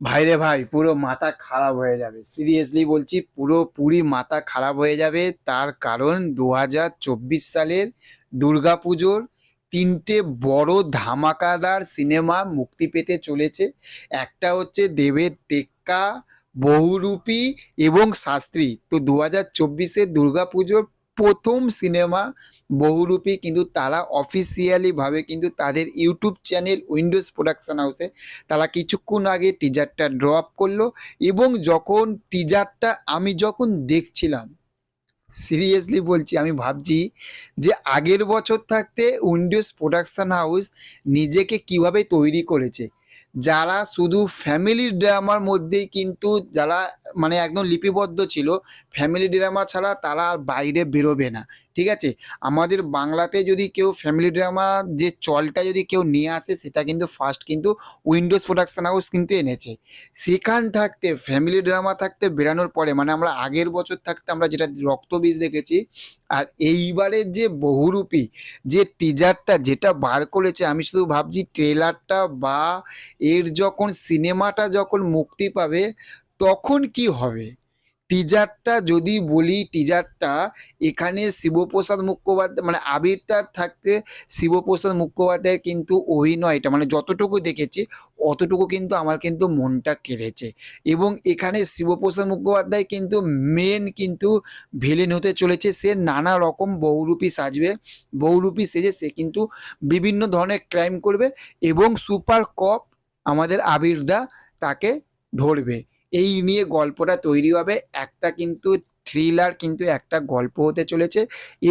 ভাইরে ভাই, পুরো মাথা খারাপ হয়ে যাবে। সিরিয়াসলি বলছি, পুরোপুরি মাথা খারাপ হয়ে যাবে। তার কারণ 2024 সালের দুর্গাপুজোর তিনটে বড় ধামাকাদার সিনেমা মুক্তি পেতে চলেছে। একটা হচ্ছে দেবের টেক্কা, বহুরূপী এবং শাস্ত্রী। তো 2024-এর দুর্গাপুজোর প্রথম সিনেমা বহুরূপী কিন্তু তারা অফিসিয়ালি ভাবে কিন্তু তাদের ইউটিউব চ্যানেল উইন্ডোজ প্রোডাকশন হাউসে তারা কিছুক্ষণ আগে টিজারটা ড্রপ করলো। এবং যখন টিজারটা আমি যখন দেখছিলাম, সিরিয়াসলি বলছি, আমি ভাবছি যে আগের বছর থাকতে উইন্ডোজ প্রোডাকশন হাউস নিজেকে কিভাবে তৈরি করেছে। যারা শুধু ফ্যামিলি ড্রামার মধ্যেই কিন্তু যারা মানে একদম লিপিবদ্ধ ছিল, ফ্যামিলি ড্রামা ছাড়া তারা আর বাইরে বেরোবে না। ঠিক আছে, আমাদের বাংলাতে যদি কেউ ফ্যামিলি ড্রামা যে চলটা যদি কেউ নিয়ে আসে, সেটা কিন্তু ফার্স্ট কিন্তু উইন্ডোজ প্রোডাকশন হাউস কিন্তু এনেছে। সেখান থাকতে ফ্যামিলি ড্রামা থাকতে বেরানোর পরে, মানে আমরা আগের বছর থাকতে আমরা যেটা রক্তবীজ দেখেছি, আর এইবারের যে বহুরূপী যে টিজারটা যেটা বার করেছে, আমি শুধু ভাবছি ট্রেলারটা বা এর যখন সিনেমাটা যখন মুক্তি পাবে তখন কি হবে। টিজারটা যদি বলি, টিজারটা এখানে শিবপ্রসাদ মুখোপাধ্যায় মানে আবিরটার থাকতে শিবপ্রসাদ মুখোপাধ্যায়ের কিন্তু অভিনয়টা মানে যতটুকু দেখেছি অতটুকু কিন্তু আমার কিন্তু মনটা কেড়েছে। এবং এখানে শিবপ্রসাদ মুখোপাধ্যায় কিন্তু মেন কিন্তু ভিলেন হতে চলেছে। সে নানা রকম বহুরূপী সাজবে, বহুরূপী সেজে সে কিন্তু বিভিন্ন ধরনের ক্রাইম করবে এবং সুপার কপ আমাদের আবিরদা তাকে ধরবে। এই নিয়ে গল্পটা তৈরি হবে। একটা কিন্তু থ্রিলার কিন্তু একটা গল্প হতে চলেছে।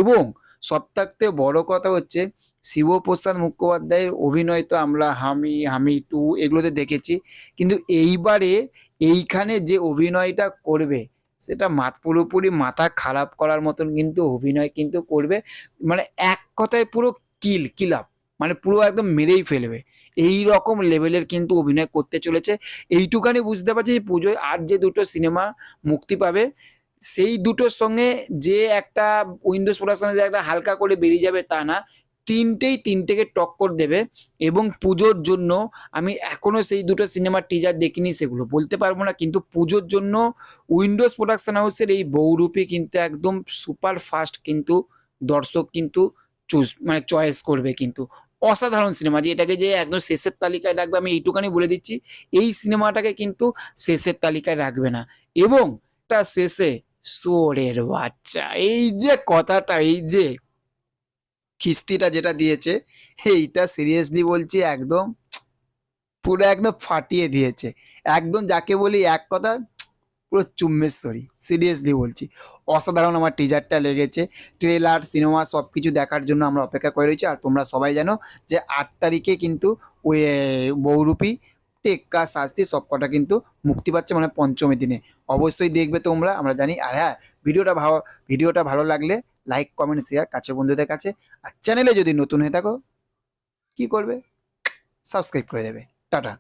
এবং সব থাকতে বড় কথা হচ্ছে, শিবপ্রসাদ মুখোপাধ্যায়ের অভিনয় তো আমরা হামি, হামি টু এগুলোতে দেখেছি, কিন্তু এইবারে এইখানে যে অভিনয়টা করবে সেটা পুরোপুরি মাথা খারাপ করার মতন কিন্তু অভিনয় কিন্তু করবে। মানে এক কথায় পুরো কিল আপ, মানে পুরো একদম মেরেই ফেলবে। এই রকম লেভেলের কিন্তু অভিনয় করতে চলেছে। এইটুকানি বুঝতে পারছি যে পুজোয় আর যে দুটো সিনেমা মুক্তি পাবে, সেই দুটোর সঙ্গে যে একটা উইন্ডোজ প্রোডাকশনে যে একটা হালকা করে বেরিয়ে যাবে তা না, তিনটেকে টক্কর দেবে। এবং পুজোর জন্য আমি এখনো সেই দুটো সিনেমার টিজার দেখিনি, সেগুলো বলতে পারবো না, কিন্তু পুজোর জন্য উইন্ডোজ প্রোডাকশন হাউসের এই বহুরূপী কিন্তু একদম সুপার ফাস্ট কিন্তু দর্শক কিন্তু চুজ মানে চয়েস করবে কিন্তু। অসাধারণ সিনেমা, যে এটাকে যে একদম শেষের তালিকায় রাখবে আমি এইটুকানি বলে দিচ্ছি, এই সিনেমাটাকে কিন্তু শেষের তালিকায় রাখবে না। এবং তার শেষে শুয়োরের বাচ্চা, এই যে কথাটা, এই যে খিস্তিটা যেটা দিয়েছে, এইটা সিরিয়াসলি বলছি একদম পুরো একদম ফাটিয়ে দিয়েছে। একদম যাকে বলি এক কথা, পুরো চুম্বেশ্বরী। সিরিয়াসলি বলছি, অসাধারণ আমার টিজারটা লেগেছে। ট্রেলার সিনেমা সব কিছু দেখার জন্য আমরা অপেক্ষা করে রয়েছি। আর তোমরা সবাই জানো যে 8 তারিখে কিন্তু ওই বহুরূপী টেক্কা শাস্তি সব কটা কিন্তু মুক্তি পাচ্ছে, মানে পঞ্চমী দিনে। অবশ্যই দেখবে তোমরা, আমরা জানি। আর হ্যাঁ, ভিডিওটা ভালো লাগলে লাইক কমেন্ট শেয়ার কাছে বন্ধুদের কাছে। আর চ্যানেলে যদি নতুন হয়ে থাকো, কি করবে, সাবস্ক্রাইব করে দেবে। টাটা।